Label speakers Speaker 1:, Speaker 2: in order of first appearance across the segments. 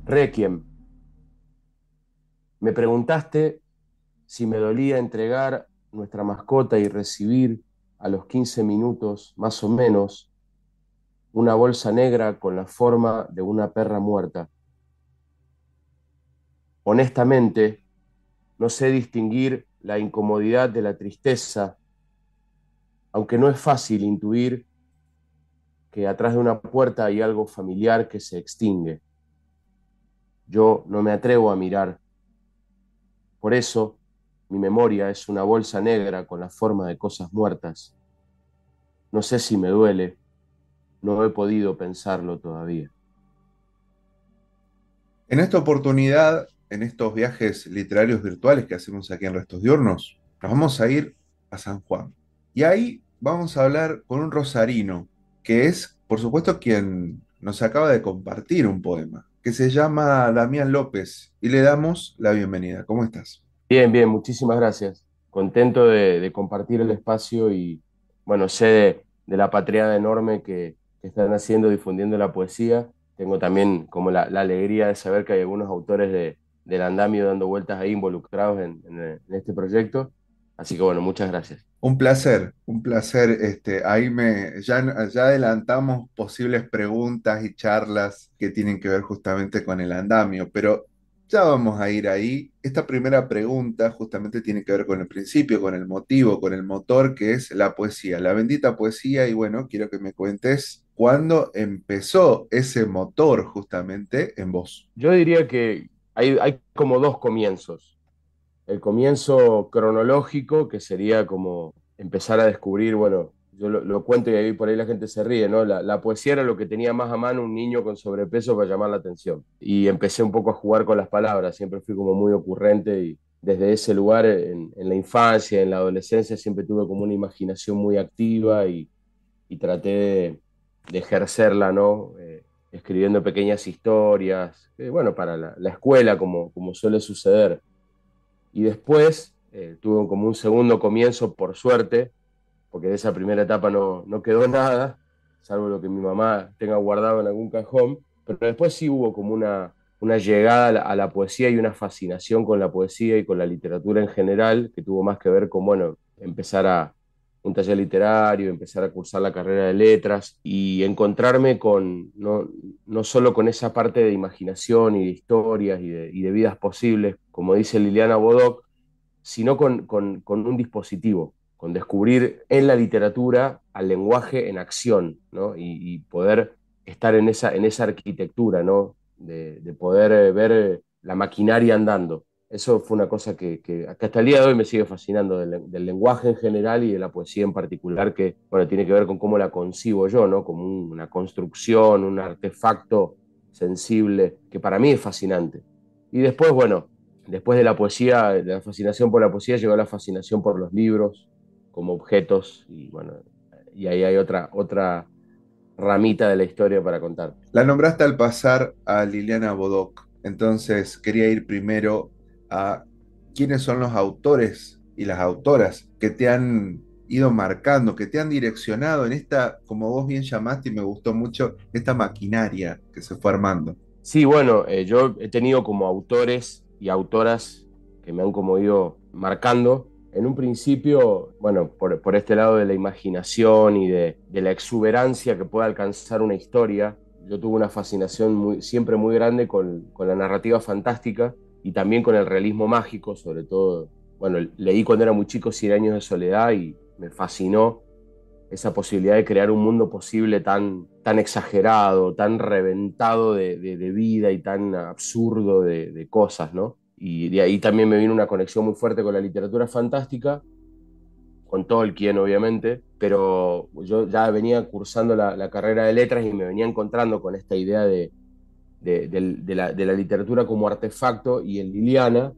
Speaker 1: Requiem, me preguntaste si me dolía entregar nuestra mascota y recibir a los 15 minutos, más o menos, una bolsa negra con la forma de una perra muerta. Honestamente, no sé distinguir la incomodidad de la tristeza, aunque no es fácil intuir que atrás de una puerta hay algo familiar que se extingue. Yo no me atrevo a mirar. Por eso, mi memoria es una bolsa negra con la forma de cosas muertas. No sé si me duele, no he podido pensarlo todavía.
Speaker 2: En esta oportunidad, en estos viajes literarios virtuales que hacemos aquí en Restos Diurnos, nos vamos a ir a San Juan. Y ahí vamos a hablar con un rosarino, que es, por supuesto, quien nos acaba de compartir un poema, que se llama Damián López, y le damos la bienvenida. ¿Cómo estás?
Speaker 1: Bien, bien, muchísimas gracias. Contento de compartir el espacio y, bueno, sé de la patriada enorme que están haciendo, difundiendo la poesía. Tengo también como la alegría de saber que hay algunos autores del andamio dando vueltas ahí involucrados en este proyecto. Así que, bueno, muchas gracias.
Speaker 2: Un placer, un placer. Ya adelantamos posibles preguntas y charlas que tienen que ver justamente con el andamio, pero ya vamos a ir ahí. Esta primera pregunta justamente tiene que ver con el principio, con el motivo, con el motor, que es la poesía, la bendita poesía. Y bueno, quiero que me cuentes cuándo empezó ese motor justamente en vos.
Speaker 1: Yo diría que hay como dos comienzos. El comienzo cronológico, que sería como empezar a descubrir, bueno, yo lo cuento y ahí por ahí la gente se ríe, ¿no? La poesía era lo que tenía más a mano un niño con sobrepeso para llamar la atención. Y empecé un poco a jugar con las palabras, siempre fui como muy ocurrente y desde ese lugar, en la infancia, en la adolescencia, siempre tuve como una imaginación muy activa y traté de ejercerla, ¿no? Escribiendo pequeñas historias, bueno, para la escuela, como suele suceder. Y después tuve como un segundo comienzo, por suerte, porque de esa primera etapa no quedó nada, salvo lo que mi mamá tenga guardado en algún cajón, pero después sí hubo como una llegada a la poesía y una fascinación con la poesía y con la literatura en general, que tuvo más que ver con, bueno, empezar a un taller literario, empezar a cursar la carrera de letras y encontrarme con, no solo con esa parte de imaginación y de historias y de vidas posibles, como dice Liliana Bodoc, sino con un dispositivo, con descubrir en la literatura al lenguaje en acción, ¿no? Y poder estar en esa arquitectura, ¿no? De poder ver la maquinaria andando. Eso fue una cosa que hasta el día de hoy me sigue fascinando del lenguaje en general y de la poesía en particular, que bueno, tiene que ver con cómo la concibo yo, ¿no? Como una construcción, un artefacto sensible, que para mí es fascinante. Y después, bueno, después de la poesía, de la fascinación por la poesía, llegó la fascinación por los libros como objetos y bueno, y ahí hay otra ramita de la historia para contar.
Speaker 2: La nombraste al pasar a Liliana Bodoc, entonces quería ir primero a quiénes son los autores y las autoras que te han ido marcando, que te han direccionado en esta, como vos bien llamaste y me gustó mucho, esta maquinaria que se fue armando.
Speaker 1: Sí, bueno, yo he tenido como autores y autoras que me han como ido marcando. En un principio, bueno, por este lado de la imaginación y de la exuberancia que puede alcanzar una historia, yo tuve una fascinación siempre muy grande con la narrativa fantástica y también con el realismo mágico, sobre todo. Bueno, leí cuando era muy chico Cien años de soledad y me fascinó esa posibilidad de crear un mundo posible tan exagerado, tan reventado de vida y tan absurdo de cosas, ¿no? Y de ahí también me vino una conexión muy fuerte con la literatura fantástica, con Tolkien, obviamente, pero yo ya venía cursando la carrera de letras y me venía encontrando con esta idea de la literatura como artefacto y en Liliana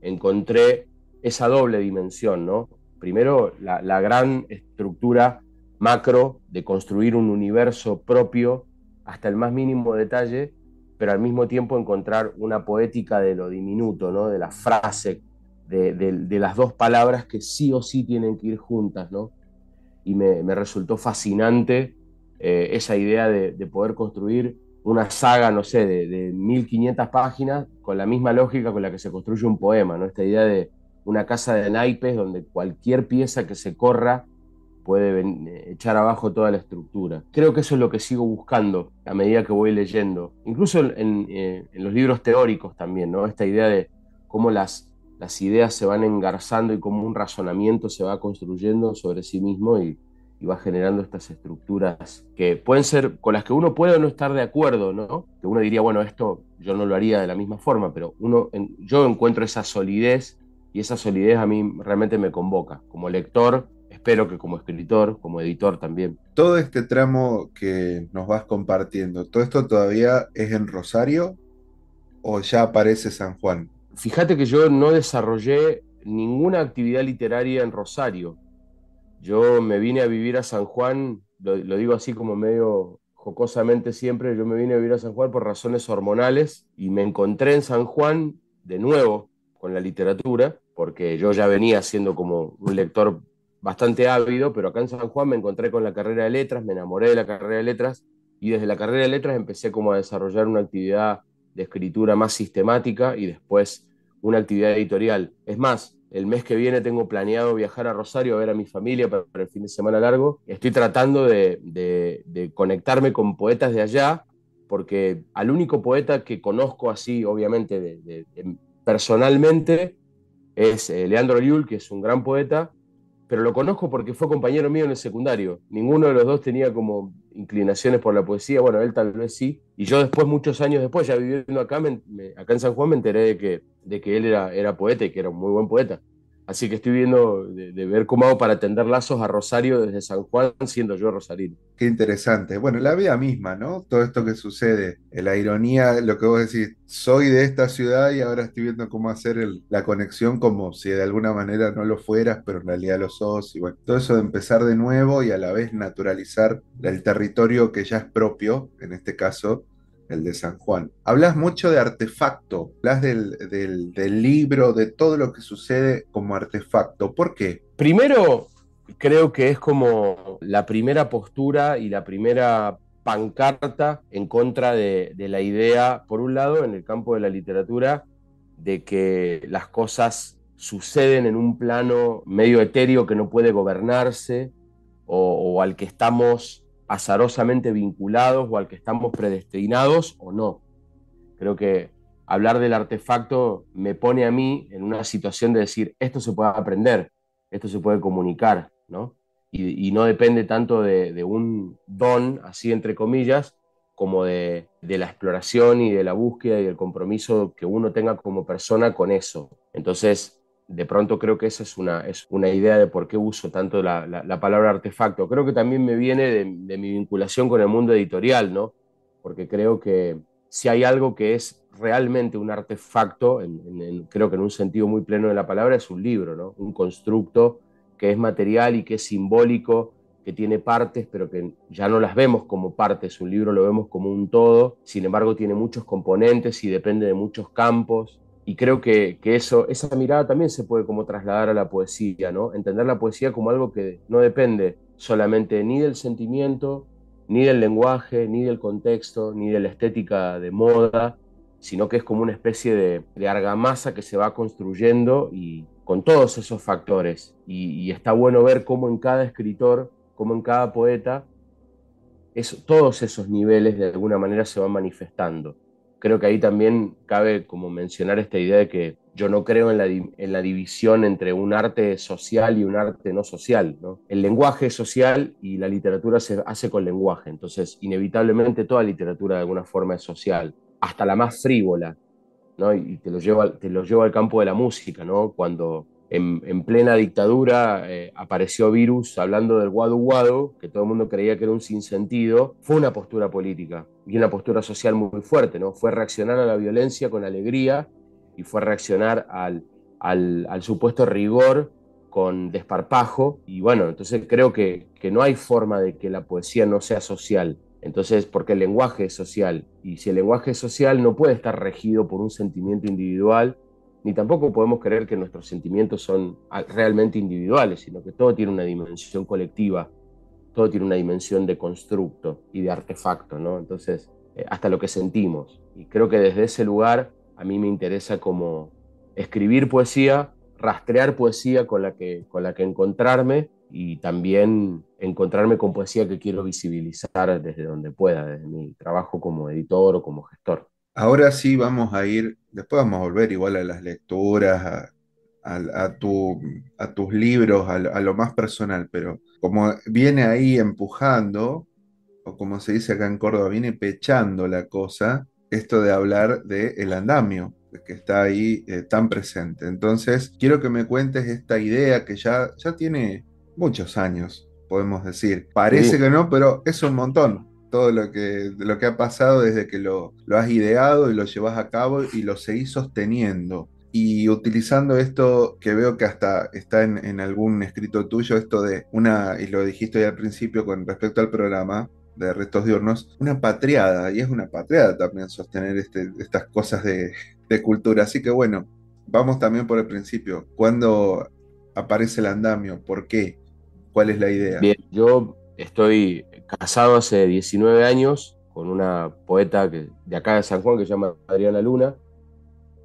Speaker 1: encontré esa doble dimensión, ¿no? Primero, la gran estructura macro de construir un universo propio hasta el más mínimo detalle, pero al mismo tiempo encontrar una poética de lo diminuto, ¿no? De la frase, de las dos palabras que sí o sí tienen que ir juntas, ¿no? Y me resultó fascinante esa idea de poder construir una saga, no sé, de 1500 páginas, con la misma lógica con la que se construye un poema, ¿no? Esta idea de una casa de naipes donde cualquier pieza que se corra puede echar abajo toda la estructura. Creo que eso es lo que sigo buscando a medida que voy leyendo, incluso en los libros teóricos también, ¿no? Esta idea de cómo las ideas se van engarzando y cómo un razonamiento se va construyendo sobre sí mismo y va generando estas estructuras que pueden ser con las que uno puede o no estar de acuerdo, ¿no? Que uno diría, bueno, esto yo no lo haría de la misma forma, pero yo encuentro esa solidez y esa solidez a mí realmente me convoca. Como lector, espero que como escritor, como editor también.
Speaker 2: Todo este tramo que nos vas compartiendo, ¿todo esto todavía es en Rosario o ya aparece San Juan?
Speaker 1: Fíjate que yo no desarrollé ninguna actividad literaria en Rosario. Yo me vine a vivir a San Juan, lo digo así como medio jocosamente siempre, yo me vine a vivir a San Juan por razones hormonales y me encontré en San Juan de nuevo con la literatura, porque yo ya venía siendo como un lector bastante ávido, pero acá en San Juan me encontré con la carrera de letras, me enamoré de la carrera de letras y desde la carrera de letras empecé como a desarrollar una actividad de escritura más sistemática y después una actividad editorial. Es más, el mes que viene tengo planeado viajar a Rosario a ver a mi familia para el fin de semana largo. Estoy tratando de conectarme con poetas de allá, porque al único poeta que conozco así, obviamente, personalmente, es Leandro Llull, que es un gran poeta, pero lo conozco porque fue compañero mío en el secundario. Ninguno de los dos tenía como inclinaciones por la poesía, bueno, él tal vez sí. Y yo después, muchos años después, ya viviendo acá, acá en San Juan, me enteré de que él era poeta y que era un muy buen poeta. Así que estoy viendo de ver cómo hago para tender lazos a Rosario desde San Juan, siendo yo rosarino.
Speaker 2: Qué interesante. Bueno, la vida misma, ¿no? Todo esto que sucede, la ironía, lo que vos decís, soy de esta ciudad y ahora estoy viendo cómo hacer la conexión como si de alguna manera no lo fueras, pero en realidad lo sos. Y bueno, todo eso de empezar de nuevo y a la vez naturalizar el territorio que ya es propio, en este caso, el de San Juan. Hablas mucho de artefacto, hablas del libro, de todo lo que sucede como artefacto. ¿Por qué?
Speaker 1: Primero, creo que es como la primera postura y la primera pancarta en contra de la idea, por un lado, en el campo de la literatura, de que las cosas suceden en un plano medio etéreo que no puede gobernarse o al que estamos azarosamente vinculados o al que estamos predestinados o no. Creo que hablar del artefacto me pone a mí en una situación de decir, esto se puede aprender, esto se puede comunicar, ¿no? Y no depende tanto de un don, así entre comillas, como de la exploración y de la búsqueda y del compromiso que uno tenga como persona con eso. Entonces, de pronto creo que esa es una idea de por qué uso tanto la palabra artefacto. Creo que también me viene de mi vinculación con el mundo editorial, ¿no? Porque creo que si hay algo que es realmente un artefacto, creo que en un sentido muy pleno de la palabra, es un libro, ¿no? Un constructo que es material y que es simbólico, que tiene partes, pero que ya no las vemos como partes. Un libro lo vemos como un todo, sin embargo tiene muchos componentes y depende de muchos campos. Y creo que esa mirada también se puede como trasladar a la poesía, ¿no? Entender la poesía como algo que no depende solamente ni del sentimiento, ni del lenguaje, ni del contexto, ni de la estética de moda, sino que es como una especie de argamasa que se va construyendo y con todos esos factores. Y está bueno ver cómo en cada escritor, cómo en cada poeta, todos esos niveles de alguna manera se van manifestando. Creo que ahí también cabe como mencionar esta idea de que yo no creo en la división entre un arte social y un arte no social, ¿no? El lenguaje es social y la literatura se hace con lenguaje, entonces inevitablemente toda literatura de alguna forma es social, hasta la más frívola, ¿no? Y te lo llevo al campo de la música, ¿no? Cuando en plena dictadura apareció Virus hablando del guadu guadu, que todo el mundo creía que era un sinsentido, fue una postura política y una postura social muy fuerte, ¿no? Fue reaccionar a la violencia con alegría y fue reaccionar al supuesto rigor con desparpajo. Y bueno, entonces creo que no hay forma de que la poesía no sea social. Entonces, porque el lenguaje es social, y si el lenguaje es social no puede estar regido por un sentimiento individual, ni tampoco podemos creer que nuestros sentimientos son realmente individuales, sino que todo tiene una dimensión colectiva, todo tiene una dimensión de constructo y de artefacto, ¿no? Entonces, hasta lo que sentimos. Y creo que desde ese lugar a mí me interesa como escribir poesía, rastrear poesía con la que encontrarme y también encontrarme con poesía que quiero visibilizar desde donde pueda, desde mi trabajo como editor o como gestor.
Speaker 2: Ahora sí vamos a ir, después vamos a volver igual a las lecturas, a tus libros, a lo más personal, pero como viene ahí empujando, o como se dice acá en Córdoba, viene pechando la cosa, esto de hablar de el andamio, que está ahí tan presente. Entonces, quiero que me cuentes esta idea que ya tiene muchos años, podemos decir. Parece
Speaker 1: Sí,
Speaker 2: que no, pero es un montón. Todo lo que ha pasado desde que lo has ideado y lo llevas a cabo y lo seguís sosteniendo. Y utilizando esto que veo que hasta está en algún escrito tuyo, esto de una, y lo dijiste hoy al principio con respecto al programa, de Restos Diurnos, una patriada, y es una patriada también sostener estas cosas de cultura. Así que bueno, vamos también por el principio. ¿Cuándo aparece el andamio? ¿Por qué? ¿Cuál es la idea?
Speaker 1: bien, yo estoy casado hace 19 años con una poeta de acá de San Juan que se llama Adriana Luna.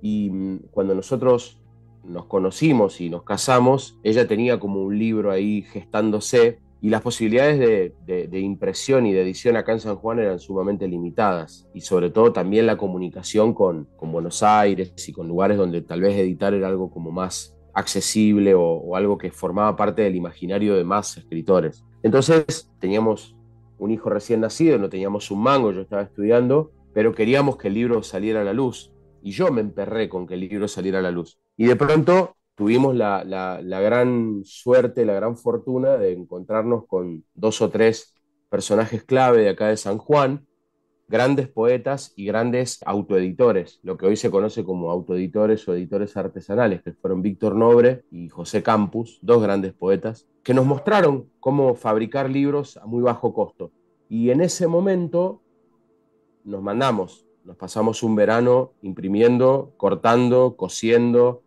Speaker 1: Y cuando nosotros nos conocimos y nos casamos, ella tenía como un libro ahí gestándose y las posibilidades de impresión y de edición acá en San Juan eran sumamente limitadas. Y sobre todo también la comunicación con Buenos Aires y con lugares donde tal vez editar era algo como más accesible o algo que formaba parte del imaginario de más escritores. Entonces teníamos un hijo recién nacido, no teníamos un mango, yo estaba estudiando, pero queríamos que el libro saliera a la luz y yo me emperré con que el libro saliera a la luz. Y de pronto tuvimos la gran suerte, la gran fortuna de encontrarnos con dos o tres personajes clave de acá de San Juan, grandes poetas y grandes autoeditores, lo que hoy se conoce como autoeditores o editores artesanales, que fueron Víctor Nobre y José Campus, dos grandes poetas, que nos mostraron cómo fabricar libros a muy bajo costo. Y en ese momento nos pasamos un verano imprimiendo, cortando, cosiendo,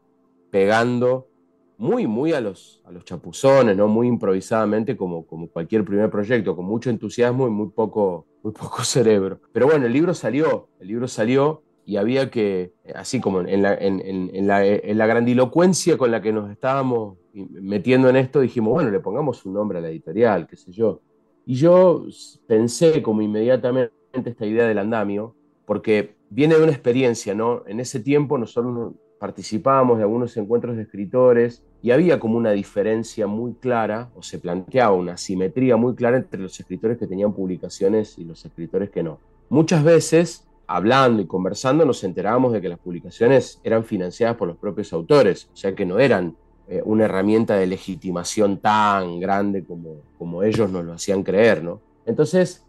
Speaker 1: pegando, muy a los chapuzones, ¿no? Muy improvisadamente, como cualquier primer proyecto, con mucho entusiasmo y muy poco cerebro. Pero bueno, el libro salió y había que, así como en la grandilocuencia con la que nos estábamos metiendo en esto, dijimos, bueno, le pongamos un nombre a la editorial, qué sé yo. Y yo pensé como inmediatamente esta idea del andamio, porque viene de una experiencia, ¿no? En ese tiempo nosotros participábamos de algunos encuentros de escritores y había como una diferencia muy clara, o se planteaba una simetría muy clara entre los escritores que tenían publicaciones y los escritores que no. Muchas veces, hablando y conversando, nos enterábamos de que las publicaciones eran financiadas por los propios autores, o sea que no eran una herramienta de legitimación tan grande como ellos nos lo hacían creer, ¿no? Entonces,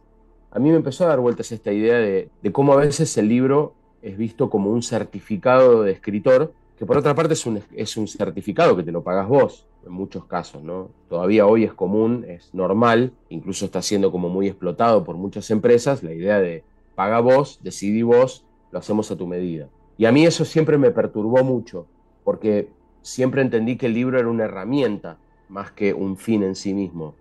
Speaker 1: a mí me empezó a dar vueltas esta idea de cómo a veces el libro es visto como un certificado de escritor, que por otra parte es un certificado que te lo pagas vos, en muchos casos, ¿no? Todavía hoy es común, es normal, incluso está siendo como muy explotado por muchas empresas, la idea de paga vos, decidí vos, lo hacemos a tu medida. Y a mí eso siempre me perturbó mucho, porque siempre entendí que el libro era una herramienta más que un fin en sí mismo.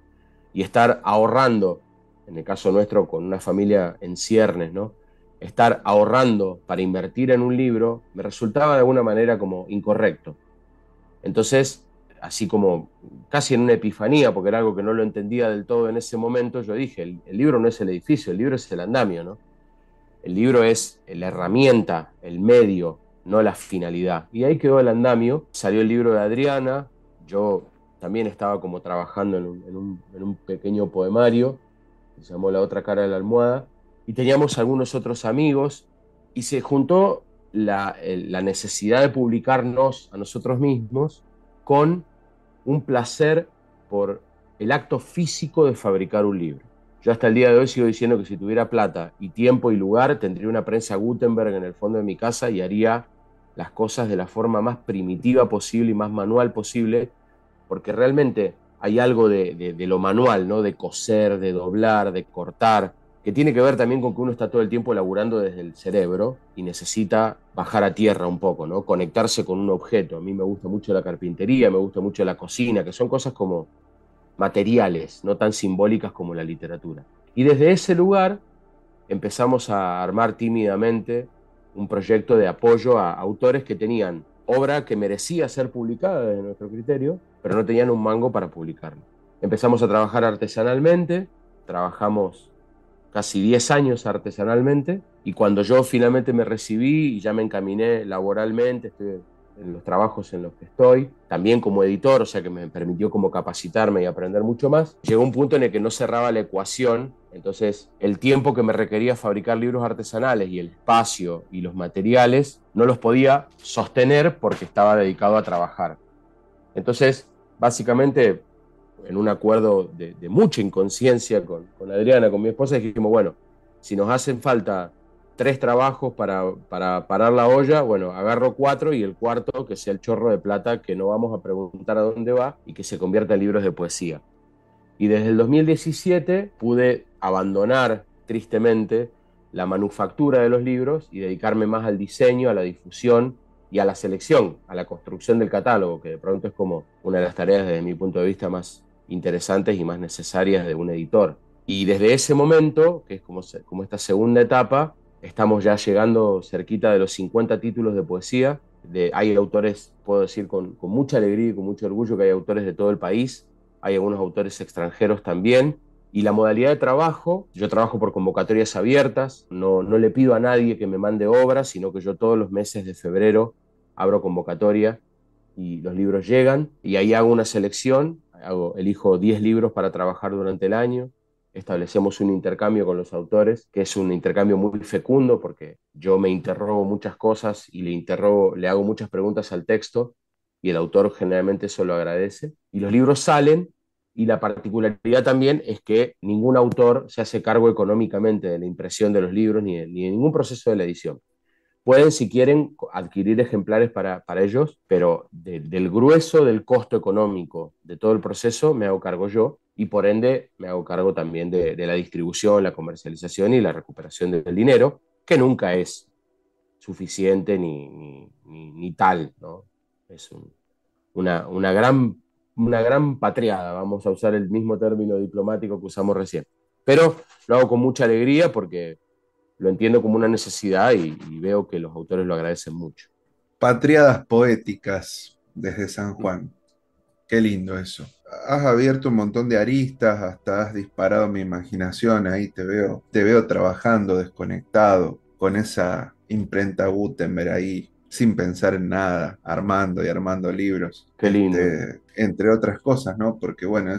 Speaker 1: Y estar ahorrando, en el caso nuestro con una familia en ciernes, ¿no? Estar ahorrando para invertir en un libro me resultaba de alguna manera como incorrecto. Entonces, así como casi en una epifanía, porque era algo que no lo entendía del todo en ese momento, yo dije, el libro no es el edificio, el libro es el andamio, ¿no? El libro es la herramienta, el medio, no la finalidad. Y ahí quedó el andamio, salió el libro de Adriana, yo también estaba como trabajando en un pequeño poemario, que se llamó La otra cara de la almohada, y teníamos algunos otros amigos, y se juntó la necesidad de publicarnos a nosotros mismos con un placer por el acto físico de fabricar un libro. Yo hasta el día de hoy sigo diciendo que si tuviera plata y tiempo y lugar, tendría una prensa Gutenberg en el fondo de mi casa y haría las cosas de la forma más primitiva posible y más manual posible, porque realmente hay algo de lo manual, ¿no? De coser, de doblar, de cortar, que tiene que ver también con que uno está todo el tiempo laburando desde el cerebro y necesita bajar a tierra un poco, ¿no? Conectarse con un objeto. A mí me gusta mucho la carpintería, me gusta mucho la cocina, que son cosas como materiales, no tan simbólicas como la literatura. Y desde ese lugar empezamos a armar tímidamente un proyecto de apoyo a autores que tenían obra que merecía ser publicada desde nuestro criterio, pero no tenían un mango para publicarla. Empezamos a trabajar artesanalmente, trabajamos casi 10 años artesanalmente, y cuando yo finalmente me recibí y ya me encaminé laboralmente, estoy en los trabajos en los que estoy, también como editor, o sea que me permitió como capacitarme y aprender mucho más, llegó un punto en el que no cerraba la ecuación, entonces el tiempo que me requería fabricar libros artesanales y el espacio y los materiales no los podía sostener porque estaba dedicado a trabajar. Entonces, básicamente, en un acuerdo de mucha inconsciencia con Adriana, con mi esposa, dijimos, bueno, si nos hacen falta 3 trabajos para parar la olla, bueno, agarro 4 y el cuarto que sea el chorro de plata que no vamos a preguntar a dónde va y que se convierta en libros de poesía. Y desde el 2017 pude abandonar tristemente la manufactura de los libros y dedicarme más al diseño, a la difusión y a la selección, a la construcción del catálogo, que de pronto es como una de las tareas desde mi punto de vista más interesantes y más necesarias de un editor. Y desde ese momento, que es como esta segunda etapa, estamos ya llegando cerquita de los 50 títulos de poesía. Hay autores, puedo decir con mucha alegría y con mucho orgullo, que hay autores de todo el país, hay algunos autores extranjeros también. Y la modalidad de trabajo, yo trabajo por convocatorias abiertas, no le pido a nadie que me mande obras, sino que yo todos los meses de febrero abro convocatoria y los libros llegan y ahí hago una selección, elijo 10 libros para trabajar durante el año, establecemos un intercambio con los autores, que es un intercambio muy fecundo porque yo me interrogo muchas cosas y le hago muchas preguntas al texto y el autor generalmente eso lo agradece. Y los libros salen y la particularidad también es que ningún autor se hace cargo económicamente de la impresión de los libros ni de ningún proceso de la edición. Pueden, si quieren, adquirir ejemplares para ellos, pero del grueso del costo económico de todo el proceso me hago cargo yo y por ende me hago cargo también de la distribución, la comercialización y la recuperación del dinero, que nunca es suficiente ni tal, ¿no? Es una gran patriada, vamos a usar el mismo término diplomático que usamos recién. Pero lo hago con mucha alegría porque lo entiendo como una necesidad y veo que los autores lo agradecen mucho.
Speaker 2: Patriadas poéticas desde San Juan. Qué lindo eso. Has abierto un montón de aristas, hasta has disparado mi imaginación, ahí te veo trabajando desconectado, con esa imprenta Gutenberg ahí, sin pensar en nada, armando y armando libros,
Speaker 1: Qué lindo.
Speaker 2: entre otras cosas, ¿no? Porque bueno,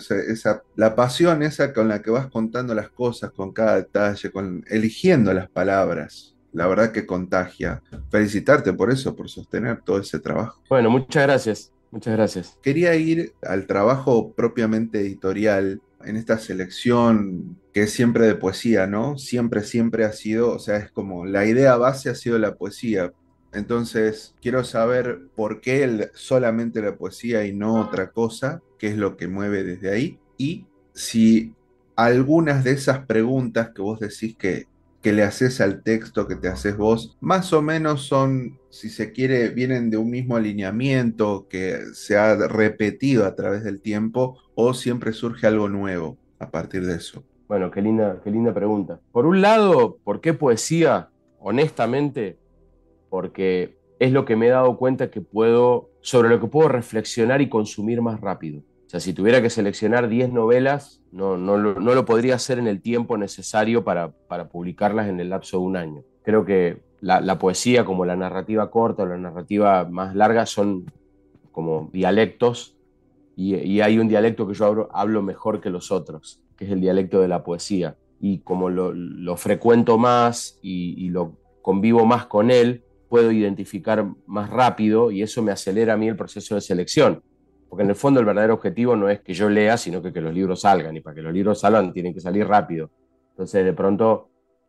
Speaker 2: la pasión esa con la que vas contando las cosas, con cada detalle, eligiendo las palabras, la verdad que contagia. Felicitarte por eso, por sostener todo ese trabajo.
Speaker 1: Bueno, muchas gracias. Muchas gracias.
Speaker 2: Quería ir al trabajo propiamente editorial en esta selección que es siempre de poesía, ¿no? Siempre, siempre ha sido, o sea, es como la idea base ha sido la poesía. Entonces, quiero saber por qué solamente la poesía y no otra cosa, qué es lo que mueve desde ahí, y si algunas de esas preguntas que vos decís que le haces al texto que te haces vos, más o menos son, si se quiere, vienen de un mismo alineamiento que se ha repetido a través del tiempo o siempre surge algo nuevo a partir de eso.
Speaker 1: Bueno, qué linda pregunta. Por un lado, ¿por qué poesía? Honestamente, porque es lo que me he dado cuenta sobre lo que puedo reflexionar y consumir más rápido. O sea, si tuviera que seleccionar 10 novelas, no lo podría hacer en el tiempo necesario para publicarlas en el lapso de un año. Creo que la poesía, como la narrativa corta o la narrativa más larga, son como dialectos y hay un dialecto que yo hablo mejor que los otros, que es el dialecto de la poesía. Y como lo frecuento más y lo convivo más con él, puedo identificar más rápido y eso me acelera a mí el proceso de selección. Porque en el fondo el verdadero objetivo no es que yo lea, sino que los libros salgan. Y para que los libros salgan tienen que salir rápido. Entonces, de pronto,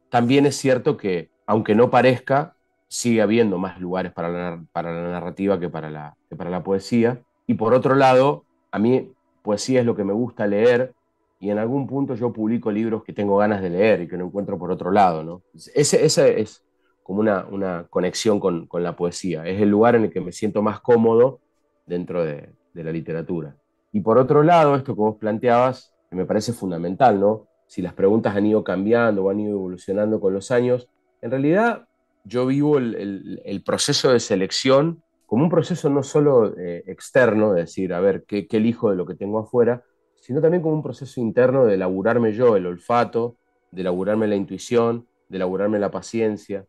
Speaker 1: también es cierto que, aunque no parezca, sigue habiendo más lugares para la narrativa que para la poesía. Y por otro lado, a mí poesía es lo que me gusta leer y en algún punto yo publico libros que tengo ganas de leer y que no encuentro por otro lado, ¿no? Ese es como una conexión con la poesía. Es el lugar en el que me siento más cómodo dentro de la literatura. Y por otro lado, esto que vos planteabas, que me parece fundamental, ¿no? si las preguntas han ido cambiando o han ido evolucionando con los años. En realidad, yo vivo el proceso de selección como un proceso no solo externo, de decir, a ver, qué elijo de lo que tengo afuera, sino también como un proceso interno de elaborarme yo el olfato, de elaborarme la intuición, de elaborarme la paciencia,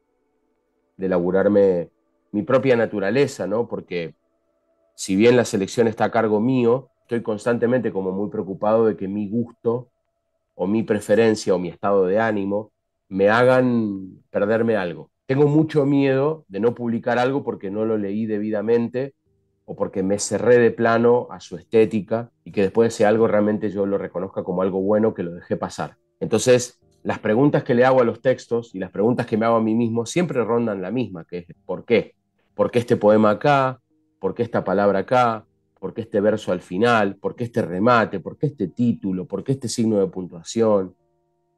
Speaker 1: de elaborarme mi propia naturaleza, ¿no? Porque si bien la selección está a cargo mío, estoy constantemente como muy preocupado de que mi gusto o mi preferencia o mi estado de ánimo me hagan perderme algo. Tengo mucho miedo de no publicar algo porque no lo leí debidamente o porque me cerré de plano a su estética y que después ese algo realmente yo lo reconozca como algo bueno que lo dejé pasar. Entonces, las preguntas que le hago a los textos y las preguntas que me hago a mí mismo siempre rondan la misma, que es ¿por qué? ¿Por qué este poema acá? ¿Por qué esta palabra acá? ¿Por qué este verso al final? ¿Por qué este remate? ¿Por qué este título? ¿Por qué este signo de puntuación?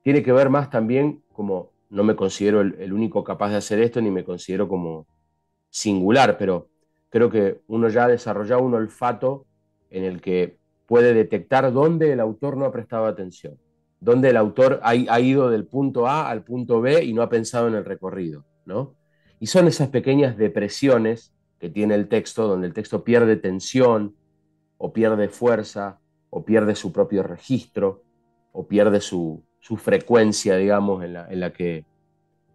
Speaker 1: Tiene que ver más también como, no me considero el único capaz de hacer esto, ni me considero como singular, pero creo que uno ya ha desarrollado un olfato en el que puede detectar dónde el autor no ha prestado atención, dónde el autor ha ido del punto A al punto B y no ha pensado en el recorrido, ¿no? Y son esas pequeñas depresiones que tiene el texto, donde el texto pierde tensión, o pierde fuerza, o pierde su propio registro, o pierde su frecuencia, digamos, en la que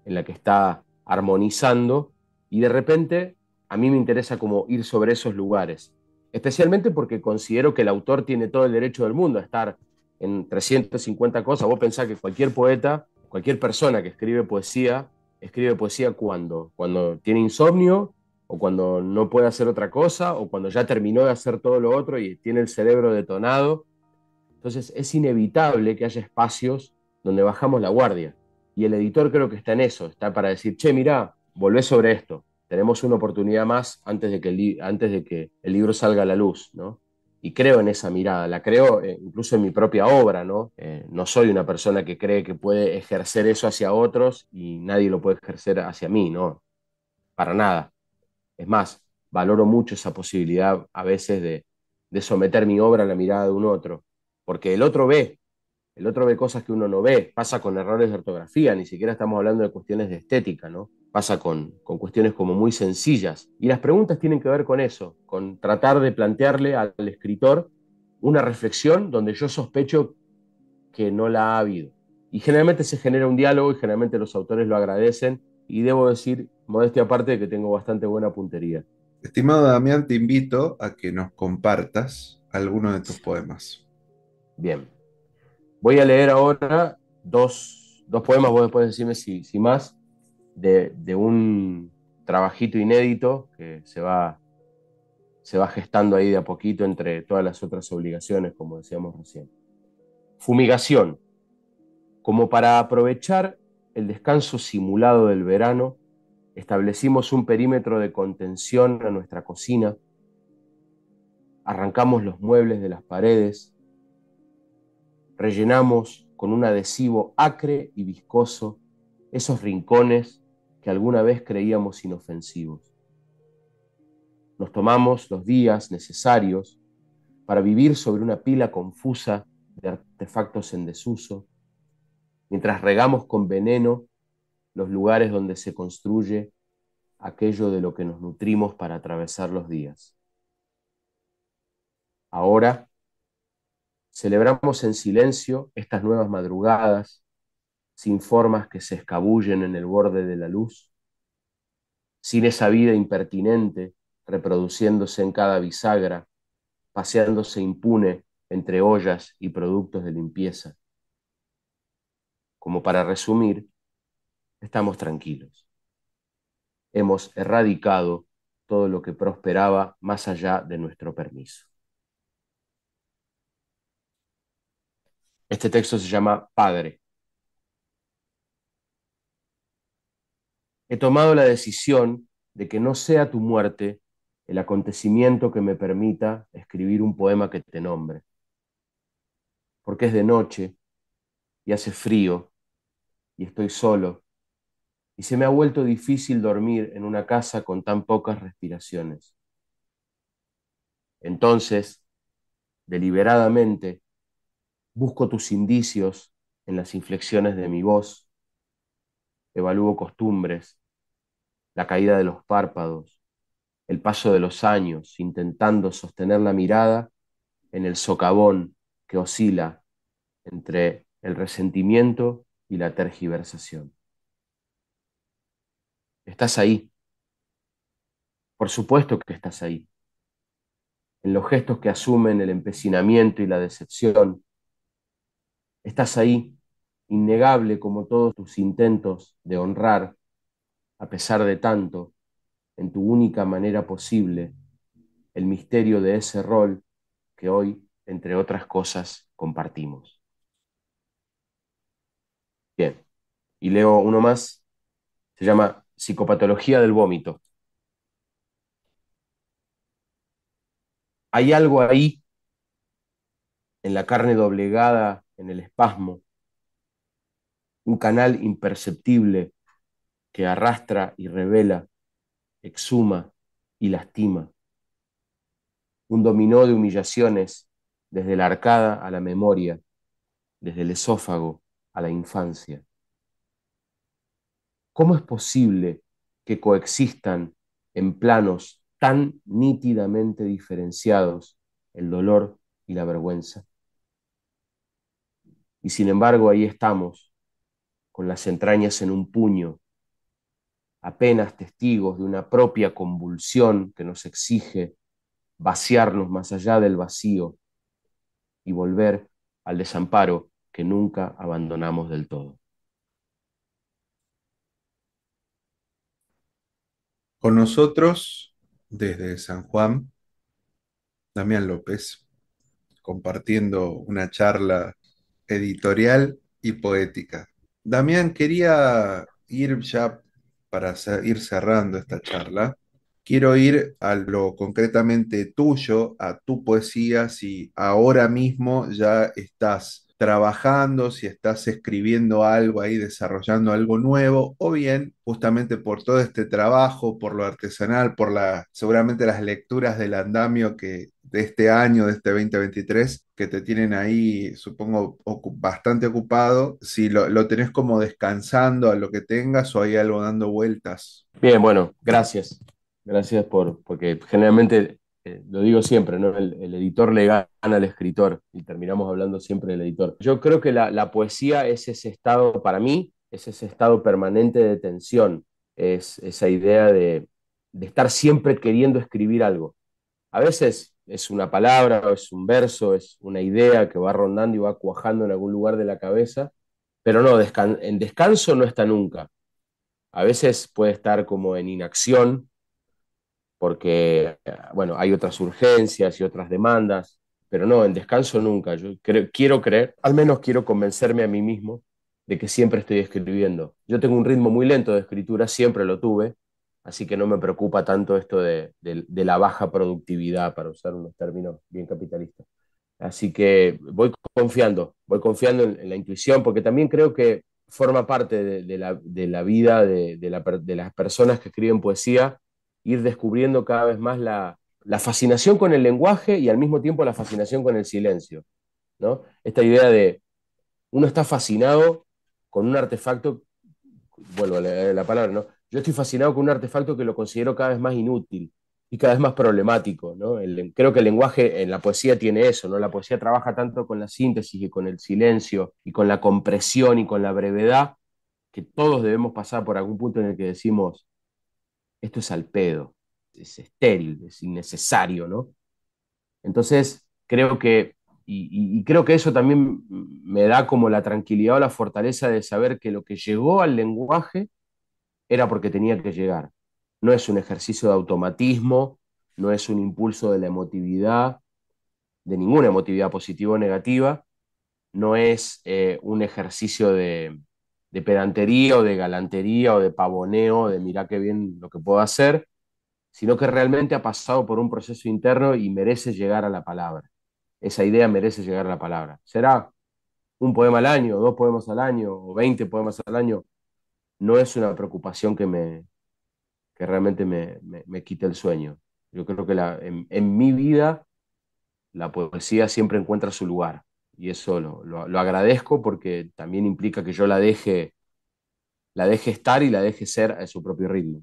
Speaker 1: está armonizando, y de repente a mí me interesa como ir sobre esos lugares, especialmente porque considero que el autor tiene todo el derecho del mundo a estar en 350 cosas. Vos pensás que cualquier poeta, cualquier persona que escribe poesía cuando tiene insomnio, o cuando no puede hacer otra cosa, o cuando ya terminó de hacer todo lo otro y tiene el cerebro detonado. Entonces es inevitable que haya espacios donde bajamos la guardia. Y el editor creo que está en eso, está para decir, che, mirá, volvé sobre esto, tenemos una oportunidad más antes de que el libro salga a la luz, ¿no? Y creo en esa mirada, la creo incluso en mi propia obra, ¿no? No soy una persona que cree que puede ejercer eso hacia otros y nadie lo puede ejercer hacia mí, ¿no? Para nada. Es más, valoro mucho esa posibilidad a veces de someter mi obra a la mirada de un otro, porque el otro ve cosas que uno no ve, pasa con errores de ortografía, ni siquiera estamos hablando de cuestiones de estética, ¿no? Pasa con cuestiones como muy sencillas. Y las preguntas tienen que ver con eso, con tratar de plantearle al escritor una reflexión donde yo sospecho que no la ha habido. Y generalmente se genera un diálogo y generalmente los autores lo agradecen y debo decir, modestia aparte, que tengo bastante buena puntería.
Speaker 2: Estimado Damián, te invito a que nos compartas alguno de tus poemas.
Speaker 1: Bien, voy a leer ahora dos poemas, vos después decime si más, de un trabajito inédito que se va gestando ahí de a poquito entre todas las otras obligaciones, como decíamos recién. Fumigación. Como para aprovechar el descanso simulado del verano, establecimos un perímetro de contención a nuestra cocina, arrancamos los muebles de las paredes, rellenamos con un adhesivo acre y viscoso esos rincones que alguna vez creíamos inofensivos. Nos tomamos los días necesarios para vivir sobre una pila confusa de artefactos en desuso, mientras regamos con veneno los lugares donde se construye aquello de lo que nos nutrimos para atravesar los días. Ahora celebramos en silencio estas nuevas madrugadas, sin formas que se escabullen en el borde de la luz, sin esa vida impertinente reproduciéndose en cada bisagra, paseándose impune entre ollas y productos de limpieza. Como para resumir, estamos tranquilos. Hemos erradicado todo lo que prosperaba más allá de nuestro permiso. Este texto se llama Padre. He tomado la decisión de que no sea tu muerte el acontecimiento que me permita escribir un poema que te nombre, porque es de noche y hace frío y estoy solo y se me ha vuelto difícil dormir en una casa con tan pocas respiraciones. Entonces, deliberadamente, busco tus indicios en las inflexiones de mi voz, evalúo costumbres, la caída de los párpados, el paso de los años, intentando sostener la mirada en el socavón que oscila entre el resentimiento y la tergiversación. Estás ahí, por supuesto que estás ahí, en los gestos que asumen el empecinamiento y la decepción. Estás ahí, innegable como todos tus intentos de honrar, a pesar de tanto, en tu única manera posible, el misterio de ese rol que hoy, entre otras cosas, compartimos. Bien, y leo uno más, se llama Psicopatología del vómito. Hay algo ahí en la carne doblegada, en el espasmo, un canal imperceptible que arrastra y revela, exhuma y lastima, un dominó de humillaciones desde la arcada a la memoria, desde el esófago a la infancia. ¿Cómo es posible que coexistan en planos tan nítidamente diferenciados el dolor y la vergüenza? Y sin embargo ahí estamos, con las entrañas en un puño, apenas testigos de una propia convulsión que nos exige vaciarnos más allá del vacío y volver al desamparo que nunca abandonamos del todo.
Speaker 2: Con nosotros, desde San Juan, Damián López, compartiendo una charla editorial y poética. Damián, quería ir ya para ir cerrando esta charla. Quiero ir a lo concretamente tuyo, a tu poesía, si ahora mismo ya estás trabajando, si estás escribiendo algo ahí, desarrollando algo nuevo, o bien justamente por todo este trabajo, por lo artesanal, por seguramente las lecturas del andamio de este año, de este 2023, que te tienen ahí, supongo, bastante ocupado, si lo tenés como descansando a lo que tengas o hay algo dando vueltas.
Speaker 1: Bien, bueno, gracias. Gracias porque generalmente, lo digo siempre, ¿no? El editor le gana al escritor y terminamos hablando siempre del editor. Yo creo que la poesía es ese estado, para mí, es ese estado permanente de tensión, es esa idea de estar siempre queriendo escribir algo. A veces es una palabra, o es un verso, es una idea que va rondando y va cuajando en algún lugar de la cabeza, pero no, en descanso no está nunca. A veces puede estar como en inacción porque, bueno, hay otras urgencias y otras demandas, pero no, en descanso nunca. Yo quiero creer, al menos quiero convencerme a mí mismo de que siempre estoy escribiendo. Yo tengo un ritmo muy lento de escritura, siempre lo tuve, así que no me preocupa tanto esto de la baja productividad, para usar unos términos bien capitalistas. Así que voy confiando en la intuición, porque también creo que forma parte de la vida de las personas que escriben poesía, ir descubriendo cada vez más la fascinación con el lenguaje y al mismo tiempo la fascinación con el silencio, ¿no? Esta idea de uno está fascinado con un artefacto, vuelvo a la palabra, ¿no? Yo estoy fascinado con un artefacto que lo considero cada vez más inútil y cada vez más problemático, ¿no? Creo que el lenguaje en la poesía tiene eso, ¿no? La poesía trabaja tanto con la síntesis y con el silencio y con la compresión y con la brevedad, que todos debemos pasar por algún punto en el que decimos, esto es al pedo, es estéril, es innecesario, ¿no? Entonces, creo que, y creo que eso también me da como la tranquilidad o la fortaleza de saber que lo que llegó al lenguaje era porque tenía que llegar. No es un ejercicio de automatismo, no es un impulso de la emotividad, de ninguna emotividad positiva o negativa, no es un ejercicio de pedantería o de galantería o de pavoneo, de mirá qué bien lo que puedo hacer, sino que realmente ha pasado por un proceso interno y merece llegar a la palabra. Esa idea merece llegar a la palabra. ¿Será un poema al año, dos poemas al año o 20 poemas al año? No es una preocupación que realmente me quite el sueño. Yo creo que en mi vida la poesía siempre encuentra su lugar. y eso lo agradezco porque también implica que yo la deje estar y la deje ser a su propio ritmo.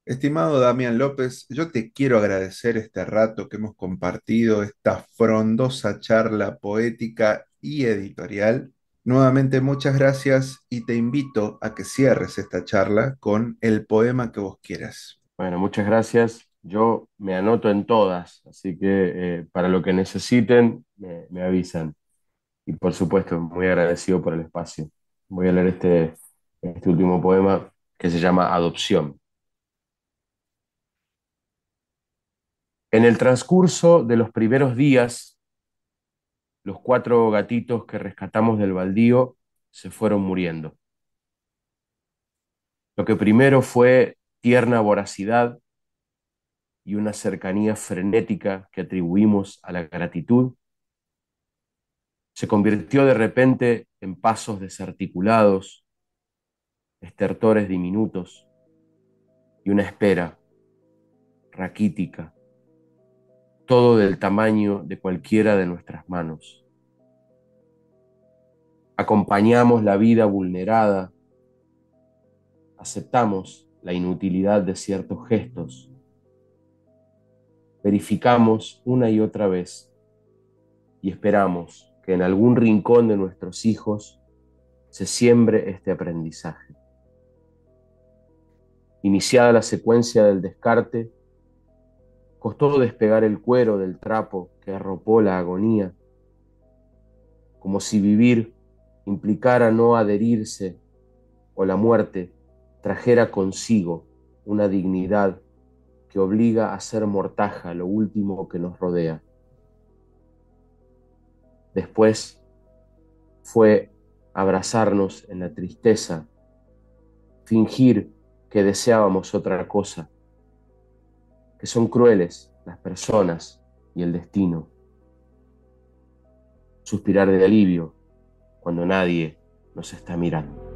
Speaker 2: Estimado Damián López, yo te quiero agradecer este rato que hemos compartido, esta frondosa charla poética y editorial. Nuevamente muchas gracias y te invito a que cierres esta charla con el poema que vos quieras.
Speaker 1: Bueno, muchas gracias. Yo me anoto en todas, así que para lo que necesiten, me avisan. Y por supuesto, muy agradecido por el espacio. Voy a leer este último poema que se llama Adopción. En el transcurso de los primeros días, los 4 gatitos que rescatamos del baldío se fueron muriendo. Lo que primero fue tierna voracidad y una cercanía frenética que atribuimos a la gratitud, se convirtió de repente en pasos desarticulados, estertores diminutos y una espera raquítica, todo del tamaño de cualquiera de nuestras manos. Acompañamos la vida vulnerada, aceptamos la inutilidad de ciertos gestos, verificamos una y otra vez y esperamos que en algún rincón de nuestros hijos se siembre este aprendizaje. Iniciada la secuencia del descarte, costó despegar el cuero del trapo que arropó la agonía, como si vivir implicara no adherirse o la muerte trajera consigo una dignidad que obliga a ser mortaja lo último que nos rodea. Después fue abrazarnos en la tristeza, fingir que deseábamos otra cosa, que son crueles las personas y el destino. Suspirar de alivio cuando nadie nos está mirando.